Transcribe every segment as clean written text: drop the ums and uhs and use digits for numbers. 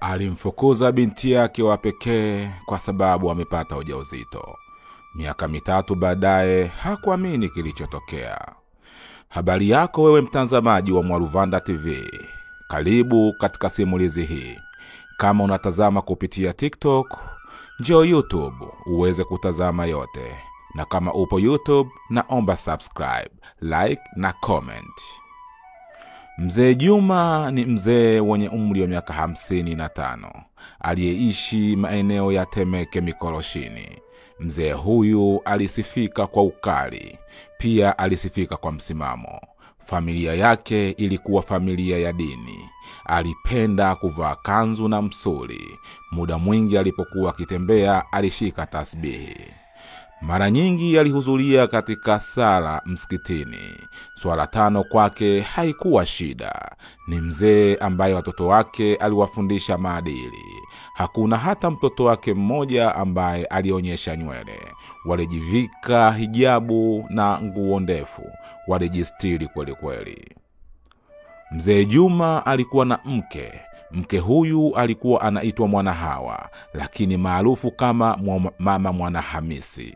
Alimfukuza binti yake wa pekee kwa sababu amepata ujauzito. Miaka 3 baadaye hakuamini kilichotokea. Habari yako wewe mtazamaji wa Mwaruvanda TV. Karibu katika simulizi hii. Kama unatazama kupitia TikTok, njoo YouTube uweze kutazama yote. Na kama upo YouTube, naomba subscribe, like na comment. Mzee Juma ni mzee mwenye umri wa miaka 55, aliyeishi maeneo ya Temeke Mikoroshini. Mzee huyu alisifika kwa ukali, pia alisifika kwa msimamo. Familia yake ilikuwa familia ya dini. Alipenda kuvaa kanzu na msuli. Muda mwingi alipokuwa akitembea alishika tasbihi. Mara nyingi alihudhuria katika sala msikitini. Swala 5 kwake haikuwa shida. Ni mzee ambaye watoto wake aliwafundisha maadili. Hakuna hata mtoto wake mmoja ambaye alionyesha nywele. Walijivika hijabu na nguo ndefu. Walijistiri kweli kweli. Mzee Juma alikuwa na mke. Mke huyu alikuwa anaitwa Mwanahawa, lakini maarufu kama Mama Mwanahamisi.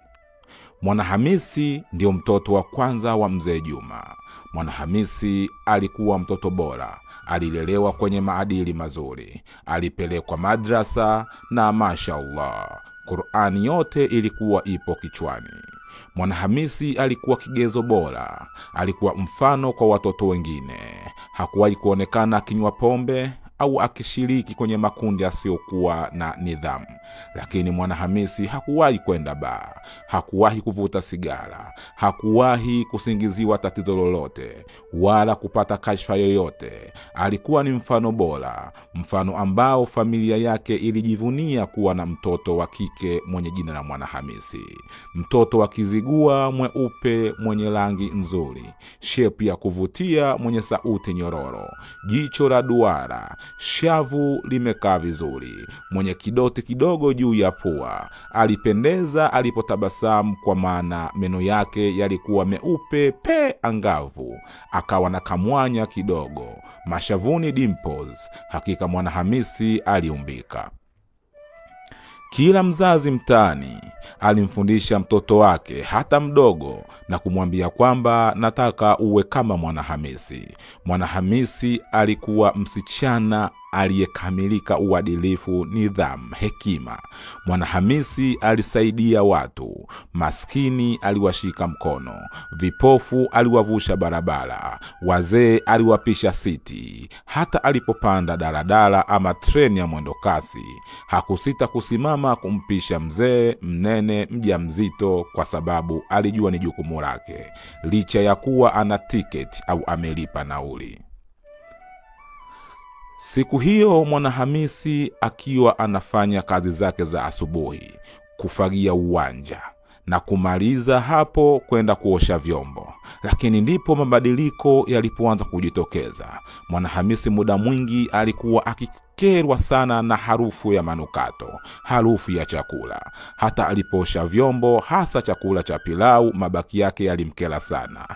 Mwanahamisi ndio mtoto wa kwanza wa Mzee Juma. Mwanahamisi alikuwa mtoto bora. Alilelewa kwenye maadili mazuri. Alipelekwa madrasa na mashaallah, Qur'ani yote ilikuwa ipo kichwani. Mwanahamisi alikuwa kigezo bora. Alikuwa mfano kwa watoto wengine. Hakuwahi kuonekana akinywa pombe au akishiriki kwenye makundi yasiyokuwa na nidhamu. Lakini Mwanahamisi hakuwahi kwenda baa, hakuwahi kuvuta sigara, hakuwahi kusingiziwa tatizo lolote wala kupata kashfa yoyote. Alikuwa ni mfano bora, mfano ambao familia yake ilijivunia kuwa na mtoto wa kike mwenye jina la Mwanahamisi. Mtoto wa kizigua, mweupe, mwenye rangi nzuri, shepu ya kuvutia, mwenye sauti nyororo, jicho la duara, shavu limekaa vizuri, mwenye kidoti kidogo juu ya pua. Alipendeza alipotabasamu, kwa maana meno yake yalikuwa meupe pe angavu. Akawa na kamwanya kidogo, mashavuni dimples. Hakika Mwanahamisi aliumbika. Kila mzazi mtaani alimfundisha mtoto wake hata mdogo na kumwambia kwamba nataka uwe kama Mwanahamisi. Mwanahamisi alikuwa msichana aliyekamilika uadilifu, nidhamu, hekima. Mwanahamisi alisaidia watu. Maskini aliwashika mkono. Vipofu aliwavusha barabara. Wazee aliwapisha siti. Hata alipopanda daladala ama treni ya mwendo kasi, hakusita kusimama kumpisha mzee mnene mjamzito, kwa sababu alijua ni jukumu lake, licha ya kuwa ana tiketi au amelipa nauli. Siku hiyo Mwanahamisi akiwa anafanya kazi zake za asubuhi, kufagia uwanja na kumaliza hapo kwenda kuosha vyombo. Lakini ndipo mabadiliko yalipoanza kujitokeza. Mwanahamisi muda mwingi alikuwa akikerwa sana na harufu ya manukato, harufu ya chakula. Hata aliposha vyombo, hasa chakula cha pilau, mabaki yake yalimkera sana.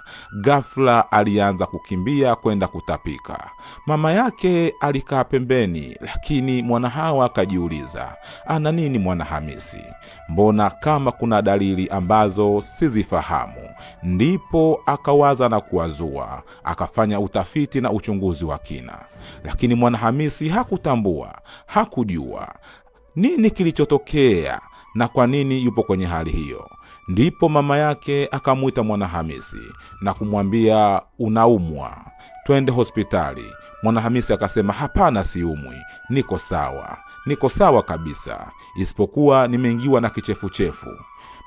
Ghafla alianza kukimbia kwenda kutapika. Mama yake alikaa pembeni, lakini Mwanahawa akajiuliza, ana nini Mwanahamisi? Mbona kama kuna dalili ambazo sizifahamu? Ndipo akawaza na kuwazua. Akafanya utafiti na uchunguzi wa kina. Lakini Mwanahamisi hakutambua, hakujua nini kilichotokea na kwa nini yupo kwenye hali hiyo. Ndipo mama yake akamuita Mwanahamisi na kumwambia, unaumwa, twende hospitali. Mwanahamisi akasema, hapana, siumwi, niko sawa kabisa, isipokuwa nimeingiwa na kichefuchefu.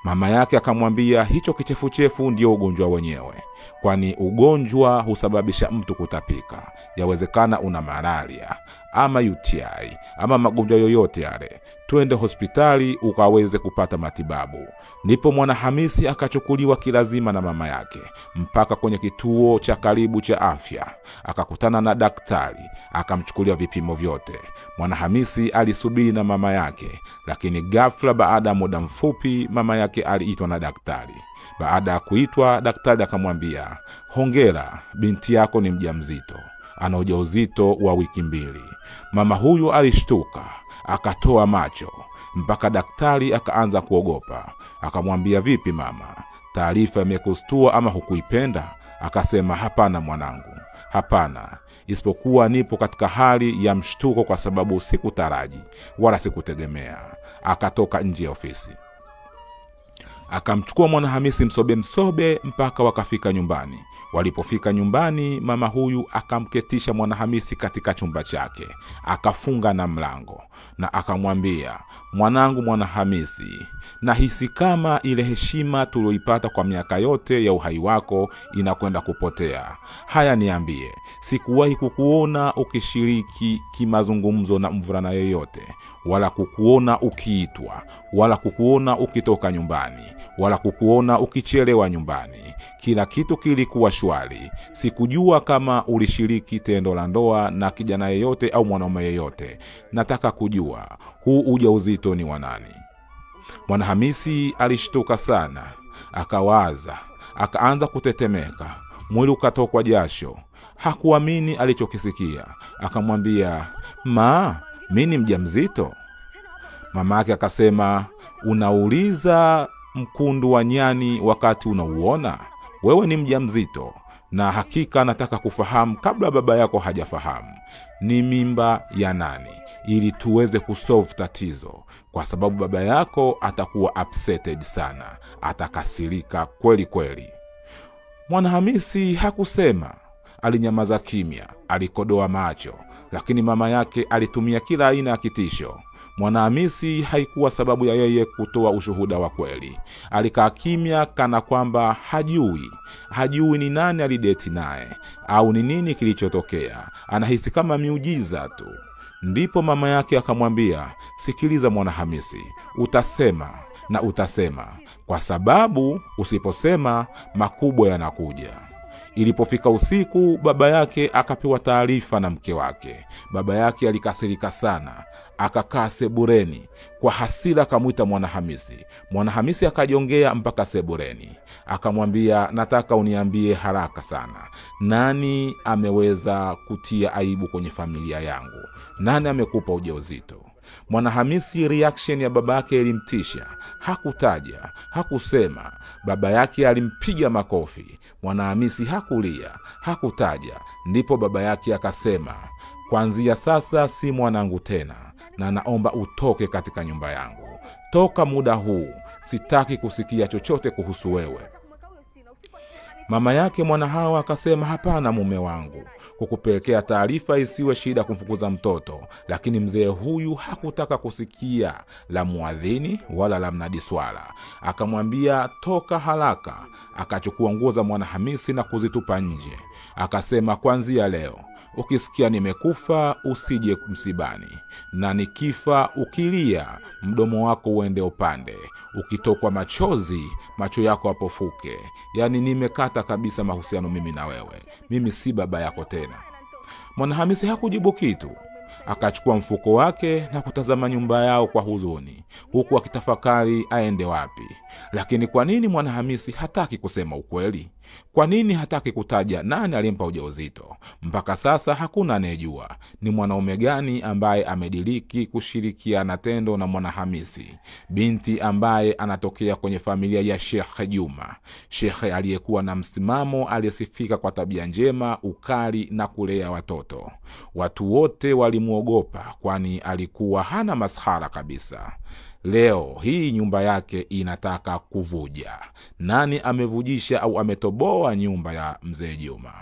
Mama yake akamwambia, hicho kichefuchefu ndio ugonjwa wenyewe, kwani ugonjwa husababisha mtu kutapika. Yawezekana una malaria ama UTI ama magonjwa yoyote yale. Twende hospitali ukaweze kupata matibabu. Ndipo Mwanahamisi akachukuliwa kilazima na mama yake mpaka kwenye kituo cha karibu cha afya. Akakutana na daktari, akamchukulia vipimo vyote. Mwanahamisi alisubiri na mama yake, lakini ghafla baada ya muda mfupi mama yake aliitwa na daktari. Baada ya kuitwa, daktari akamwambia, hongera, binti yako ni mjamzito. ana ujauzito wa wiki 2. Mama huyu alishtuka, akatoa macho, mpaka daktari akaanza kuogopa. Akamwambia, vipi mama, taarifa imekustua ama hukuipenda? Akasema, hapana mwanangu, hapana, isipokuwa nipo katika hali ya mshtuko kwa sababu sikutaraji wala sikutegemea. Akatoka nje ya ofisi. Akamchukua Mwanahamisi msobe mpaka wakafika nyumbani. Walipofika nyumbani, mama huyu akamketisha Mwanahamisi katika chumba chake, akafunga na mlango, na akamwambia, mwanangu Mwanahamisi, nahisi kama ile heshima tulioipata kwa miaka yote ya uhai wako inakwenda kupotea. Haya niambie, sikuwahi kukuona ukishiriki kimazungumzo na mvulana yoyote, wala kukuona ukiitwa, wala kukuona ukitoka nyumbani, wala kukuona ukichelewa nyumbani. Kila kitu kilikuwa shwari. Sikujua kama ulishiriki tendo la ndoa na kijana yeyote au mwanaume yeyote. Nataka kujua, huu ujauzito ni wa nani? Mwanahamisi alishtuka sana, akawaza, akaanza kutetemeka, mwili ukatokwa jasho. Hakuamini alichokisikia. Akamwambia, mimi ni mjamzito? Mamake akasema, unauliza mkundu wa nyani wakati unauona? Wewe ni mjamzito, na hakika nataka kufahamu kabla baba yako hajafahamu, ni mimba ya nani, ili tuweze kusolve tatizo, kwa sababu baba yako atakuwa upsetted sana, atakasirika kweli kweli. Mwanahamisi hakusema, alinyamaza kimya, alikodoa macho, lakini mama yake alitumia kila aina ya kitisho. Mwanahamisi haikuwa sababu ya yeye kutoa ushuhuda wa kweli. Alikaa kimya kana kwamba hajui ni nani alideti naye au ni nini kilichotokea. Anahisi kama miujiza tu. Ndipo mama yake akamwambia, sikiliza Mwanahamisi, utasema na utasema, kwa sababu usiposema makubwa yanakuja. Ilipofika usiku, baba yake akapewa taarifa na mke wake. Baba yake alikasirika sana, akakaa sebureni. Kwa hasira akamwita Mwanahamisi. Mwanahamisi akajongea mpaka sebureni. Akamwambia, nataka uniambie haraka sana, nani ameweza kutia aibu kwenye familia yangu? Nani amekupa ujauzito? Mwanahamisi, reaction ya baba yake ilimtisha. Hakutaja, hakusema. Baba yake alimpiga makofi. Mwanahamisi hakulia, hakutaja. Ndipo baba yake akasema, kuanzia sasa si mwanangu tena, na naomba utoke katika nyumba yangu. Toka muda huu, sitaki kusikia chochote kuhusu wewe. Mama yake Mwanahawa akasema, hapana mume wangu, kukupelekea taarifa isiwe shida kumfukuza mtoto. Lakini mzee huyu hakutaka kusikia la muadhini wala la mnadi swala. Akamwambia, toka haraka. Akachukua nguo za Mwanahamisi na kuzitupa nje. Akasema, kuanzia leo ukisikia nimekufa usije msibani, na nikifa ukilia mdomo wako uende upande, ukitokwa machozi macho yako apofuke. Yani nimekata kabisa mahusiano mimi na wewe. Mimi si baba yako tena. Mwanahamisi hakujibu kitu. Akachukua mfuko wake na kutazama nyumba yao kwa huzuni, huku akitafakari aende wapi. Lakini kwa nini Mwanahamisi hataki kusema ukweli? Kwa nini hataki kutaja nani alimpa ujauzito? Mpaka sasa hakuna anejua ni mwanaume gani ambaye amediriki kushirikiana tendo na Mwanahamisi, binti ambaye anatokea kwenye familia ya Sheikh Juma, Sheikh aliyekuwa na msimamo, aliyesifika kwa tabia njema, ukali na kulea watoto. Watu wote walimuogopa, kwani alikuwa hana maskhara kabisa. Leo hii nyumba yake inataka kuvuja. Nani amevujisha au ametoboa nyumba ya mzee Juma?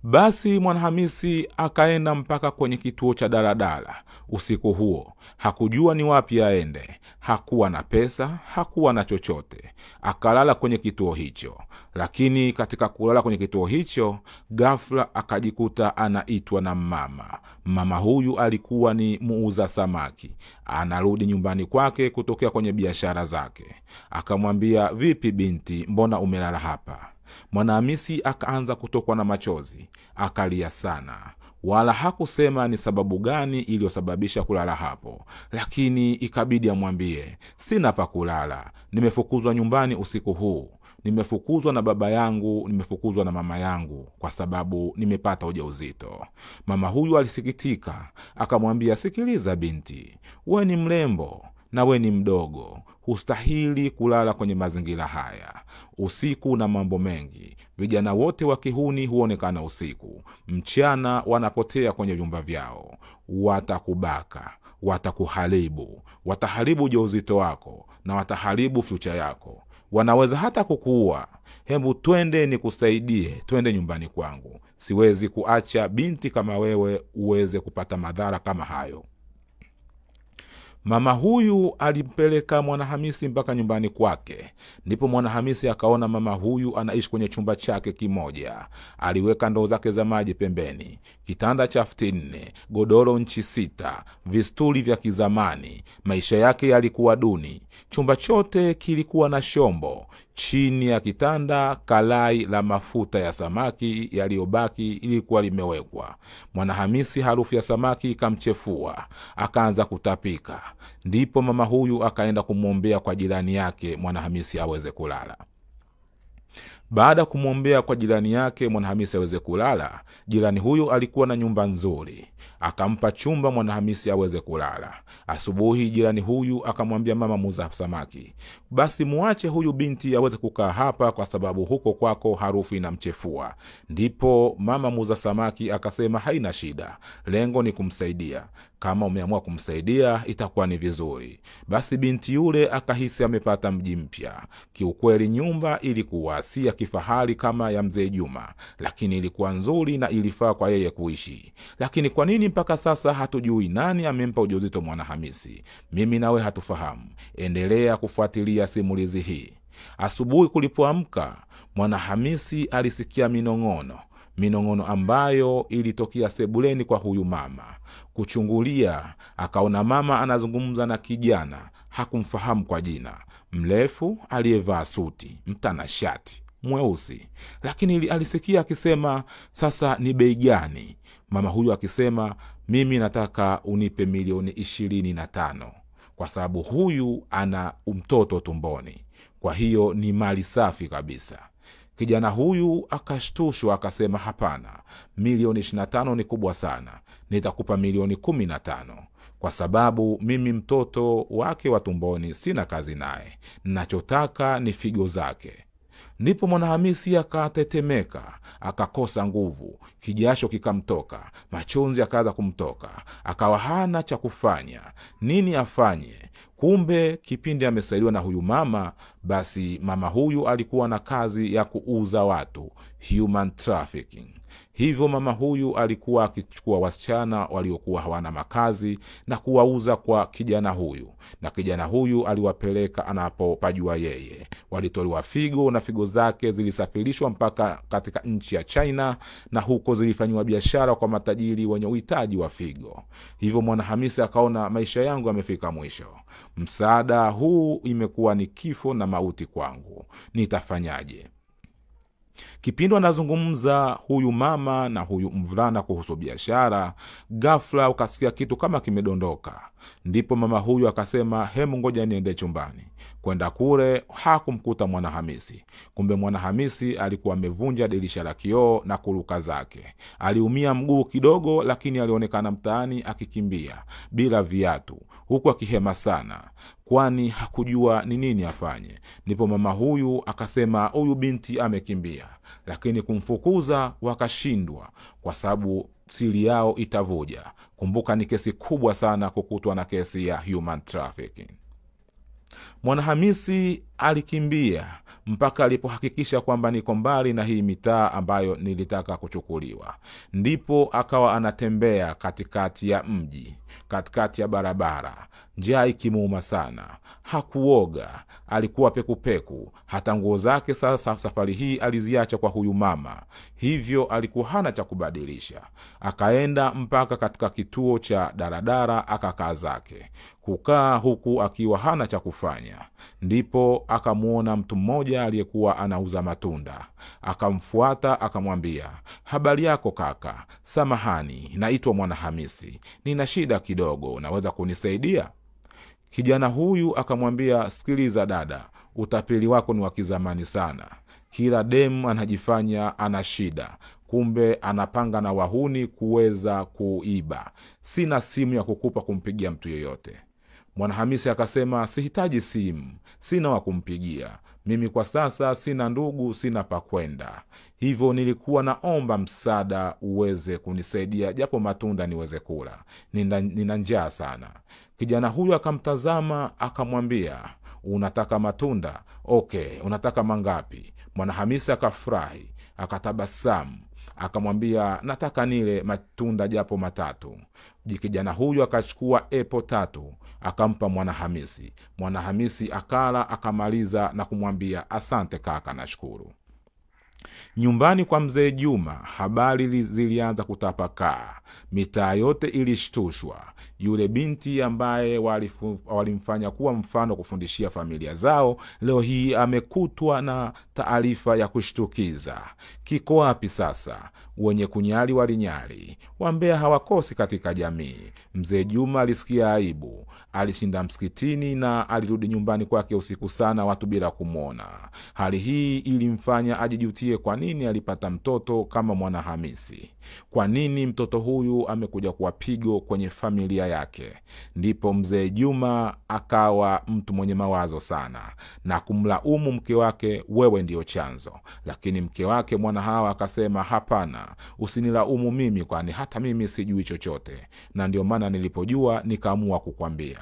Basi Mwanahamisi akaenda mpaka kwenye kituo cha daladala. Usiku huo hakujua ni wapi aende. Hakuwa na pesa, hakuwa na chochote. Akalala kwenye kituo hicho. Lakini katika kulala kwenye kituo hicho, ghafla akajikuta anaitwa na mama. Mama huyu alikuwa ni muuza samaki. Anarudi nyumbani kwake kutokea kwenye biashara zake. Akamwambia, vipi binti, mbona umelala hapa? Mwanahamisi akaanza kutokwa na machozi, akalia sana. Wala hakusema ni sababu gani iliyosababisha kulala hapo, lakini ikabidi amwambie, sina pa kulala, nimefukuzwa nyumbani usiku huu. nimefukuzwa na baba yangu, nimefukuzwa na mama yangu kwa sababu nimepata ujauzito. Mama huyu alisikitika, akamwambia, sikiliza binti, we ni mrembo na we ni mdogo, hustahili kulala kwenye mazingira haya. Usiku na mambo mengi, vijana wote wa kihuni huonekana usiku, mchana wanapotea kwenye vyumba vyao. Watakubaka, watakuharibu, wataharibu ujauzito wako na wataharibu future yako. Wanaweza hata kukuua. Hebu twende nikusaidie, twende nyumbani kwangu. Siwezi kuacha binti kama wewe uweze kupata madhara kama hayo. Mama huyu alimpeleka Mwanahamisi mpaka nyumbani kwake. Ndipo Mwanahamisi akaona mama huyu anaishi kwenye chumba chake kimoja. Aliweka ndoo zake za maji pembeni, kitanda cha futi 4, godoro nchi 6, vistuli vya kizamani. Maisha yake yalikuwa duni. Chumba chote kilikuwa na shombo. Chini ya kitanda kalai la mafuta ya samaki yaliyobaki ilikuwa limewekwa. Mwanahamisi harufu ya samaki ikamchefua, akaanza kutapika. Ndipo mama huyu akaenda kumwombea kwa jirani yake Mwanahamisi aweze kulala. Baada kumwombea kwa jirani yake Mwanahamisi aweze kulala, jirani huyu alikuwa na nyumba nzuri, akampa chumba Mwanahamisi aweze kulala. Asubuhi jirani huyu akamwambia mama muuza samaki, basi muache huyu binti aweze kukaa hapa kwa sababu huko kwako harufu inamchefua. Ndipo mama muuza samaki akasema, haina shida, lengo ni kumsaidia. Kama umeamua kumsaidia itakuwa ni vizuri. Basi binti yule akahisi amepata mji mpya. Kiukweli nyumba ilikuwa si ya kifahari kama ya mzee Juma, lakini ilikuwa nzuri na ilifaa kwa yeye kuishi. Lakini kwa nini mpaka sasa hatujui nani amempa ujauzito Mwanahamisi? Mimi nawe hatufahamu. Endelea kufuatilia simulizi hii. Asubuhi kulipoamka, Mwanahamisi alisikia minong'ono ambayo ilitokea sebuleni kwa huyu mama. Kuchungulia, akaona mama anazungumza na kijana, hakumfahamu kwa jina, mrefu aliyevaa suti, mtanashati, mweusi. Lakini alisikia akisema, sasa ni bei gani? Mama huyu akisema, mimi nataka unipe milioni 25 kwa sababu huyu ana mtoto tumboni. Kwa hiyo ni mali safi kabisa. Kijana huyu akashtushwa akasema, hapana, milioni 25 ni kubwa sana, nitakupa milioni 15 kwa sababu mimi mtoto wake wa tumboni sina kazi naye, ninachotaka ni figo zake. Ndipo Mwanahamisi akatetemeka, akakosa nguvu, kijasho kikamtoka, machozi akaanza kumtoka, akawa hana cha kufanya, nini afanye? Kumbe kipindi amesaidiwa na huyu mama, basi mama huyu alikuwa na kazi ya kuuza watu, human trafficking. Hivyo mama huyu alikuwa akichukua wasichana waliokuwa hawana makazi na kuwauza kwa kijana huyu, na kijana huyu aliwapeleka anapopajua yeye. Walitolewa figo na figo zake zilisafirishwa mpaka katika nchi ya China, na huko zilifanywa biashara kwa matajiri wenye uhitaji wa figo. Hivyo Mwanahamisi akaona, maisha yangu yamefika mwisho, msaada huu imekuwa ni kifo na mauti kwangu, nitafanyaje? Kipindi anazungumza huyu mama na huyu mvulana kuhusu biashara, ghafla ukasikia kitu kama kimedondoka. Ndipo mama huyu akasema, hemu ngoja niende chumbani. Kwenda kule hakumkuta Mwanahamisi. Kumbe Mwanahamisi alikuwa amevunja dirisha la kioo na kuruka zake. Aliumia mguu kidogo, lakini alionekana mtaani akikimbia bila viatu, huku akihema sana, kwani hakujua ni nini afanye. Ndipo mama huyu akasema, huyu binti amekimbia, lakini kumfukuza wakashindwa kwa sababu siri yao itavuja. Kumbuka ni kesi kubwa sana kukutwa na kesi ya human trafficking. Mwanahamisi alikimbia mpaka alipohakikisha kwamba niko mbali na hii mitaa ambayo nilitaka kuchukuliwa. Ndipo akawa anatembea katikati ya mji, katikati ya barabara, njaa ikimuuma sana. Hakuoga, alikuwa pekupeku. Hata nguo zake sasa safari hii aliziacha kwa huyu mama, hivyo alikuwa hana cha kubadilisha. Akaenda mpaka katika kituo cha daradara akakaa zake. Kukaa huku akiwa hana cha kufanya, ndipo akamuona mtu mmoja aliyekuwa anauza matunda. Akamfuata akamwambia, habari yako kaka, samahani, naitwa Mwanahamisi, nina shida kidogo, unaweza kunisaidia? Kijana huyu akamwambia, sikiliza dada, utapeli wako ni wa kizamani sana. Kila dem anajifanya ana shida, kumbe anapanga na wahuni kuweza kuiba. Sina simu ya kukupa kumpigia mtu yeyote. Mwanahamisi akasema, sihitaji simu, sina wa kumpigia. Mimi kwa sasa sina ndugu, sina pa kwenda. Hivyo nilikuwa naomba msaada uweze kunisaidia japo matunda niweze kula. Nina njaa sana. Kijana huyu akamtazama akamwambia, unataka matunda? Okay, unataka mangapi? Mwanahamisi akafurahi, akatabasamu, akamwambia, nataka nile matunda japo matatu. Kijana huyu akachukua apple 3 akampa Mwanahamisi. Mwanahamisi akala akamaliza na kumwambia, asante kaka, nashukuru. Nyumbani kwa mzee Juma habari zilianza kutapakaa. Mitaa yote ilishtushwa. Yule binti ambaye walimfanya kuwa mfano kufundishia familia zao, leo hii amekutwa na taarifa ya kushtukiza. Kiko wapi sasa? Wenye kunyali walinyali. Wambea hawakosi katika jamii. Mzee Juma alisikia aibu. Alishinda msikitini na alirudi nyumbani kwake usiku sana, watu bila kumwona. Hali hii ilimfanya ajijutie kwa nini alipata mtoto kama Mwanahamisi. Kwa nini mtoto huyu amekuja kuwa pigo kwenye familia yake? Ndipo mzee Juma akawa mtu mwenye mawazo sana na kumlaumu mke wake, wewe ndio chanzo. Lakini mke wake Mwanahawa akasema, hapana, usinilaumu mimi, kwani hata mimi sijui chochote, na ndio maana nilipojua nikaamua kukwambia.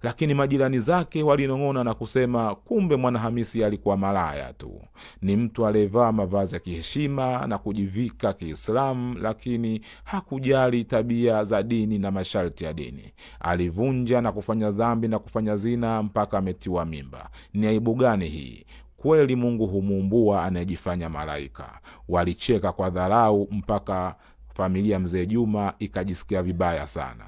Lakini majirani zake walinong'ona na kusema, kumbe Mwanahamisi alikuwa malaya tu. Ni mtu aliyevaa mavazi ya kiheshima na kujivika Kiislamu, lakini hakujali tabia za dini na masharti ya dini. Alivunja na kufanya dhambi na kufanya zina mpaka ametiwa mimba. Ni aibu gani hii? Kweli Mungu humuumbua anayejifanya malaika. Walicheka kwa dharau mpaka familia mzee Juma ikajisikia vibaya sana.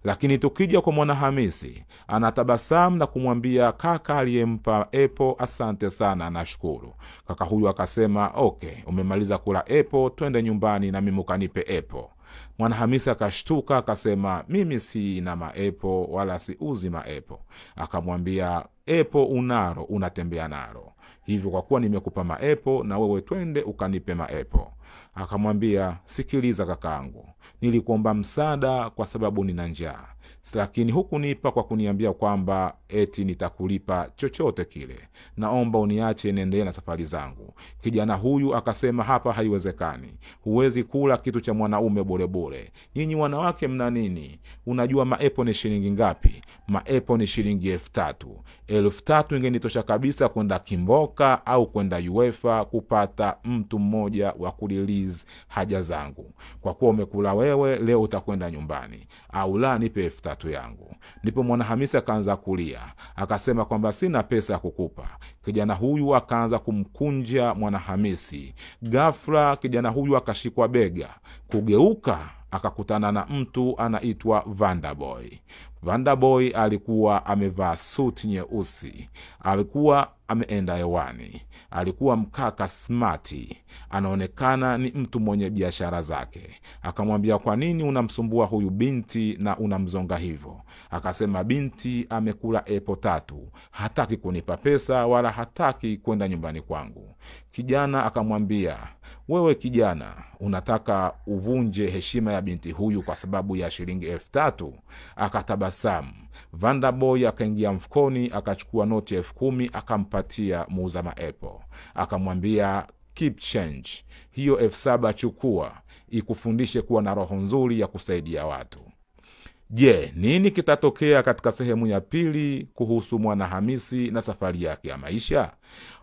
Lakini tukija kwa Mwanahamisi, anatabasamu na kumwambia kaka aliyempa apple, asante sana, nashukuru. Kaka huyu akasema, okay, umemaliza kula apple, twende nyumbani na mimi ukanipe apple. Mwanahamisi akashtuka akasema, mimi si na maepo wala siuzi maepo. Akamwambia, epo unaro, unatembea naro. Hivyo kwa kuwa nimekupa maepo, na wewe twende ukanipe maepo. Akamwambia, sikiliza kakaangu, nilikuomba msaada kwa sababu nina njaa. Lakini hukunipa kwa kuniambia kwamba eti nitakulipa chochote kile. Naomba uniache niendelee na safari zangu. Kijana huyu akasema, hapa haiwezekani. Huwezi kula kitu cha mwanaume bure bure. Nyinyi wanawake mna nini? Unajua maepo ni shilingi ngapi? Maepo ni shilingi 3,000. 3,000 ingenitosha kabisa kwenda Kimboka au kwenda UEFA kupata mtu mmoja wa kulilize haja zangu. Kwa kuwa umekula wewe, leo utakwenda nyumbani. Au la, nipe 3,000 yangu. Ndipo Mwanahamisi akaanza kulia. Akasema kwamba sina pesa ya kukupa. Kijana huyu akaanza kumkunja Mwanahamisi. Ghafla kijana huyu akashikwa bega. Kugeuka akakutana na mtu anaitwa Vandaboy. Vandaboy alikuwa amevaa suti nyeusi. Alikuwa ameenda hewani. Alikuwa mkaka smarti. Anaonekana ni mtu mwenye biashara zake. Akamwambia, kwa nini unamsumbua huyu binti na unamzonga hivyo? Akasema, binti amekula apple 3. Hataki kunipa pesa wala hataki kwenda nyumbani kwangu. Kijana akamwambia, wewe kijana, unataka uvunje heshima ya binti huyu kwa sababu ya shilingi 3,000? Akatabasamu. Vandaboy akaingia mfukoni akachukua noti 10,000 akampatia muuza maepo. Akamwambia, keep change. Hiyo 7,000 chukua, ikufundishe kuwa na roho nzuri ya kusaidia watu. Je, nini kitatokea katika sehemu ya pili kuhusu Mwanahamisi na safari yake ya maisha?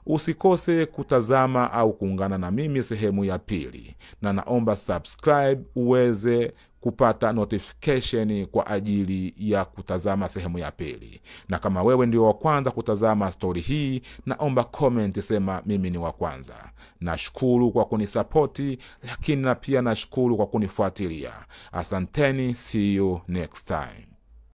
Usikose kutazama au kuungana na mimi sehemu ya pili, na naomba subscribe uweze kupata notification kwa ajili ya kutazama sehemu ya pili. Na kama wewe ndio wa kwanza kutazama story hii, naomba comment sema mimi ni wa kwanza. Nashukuru kwa kunisapoti, lakini na pia nashukuru kwa kunifuatilia. Asanteni, see you next time.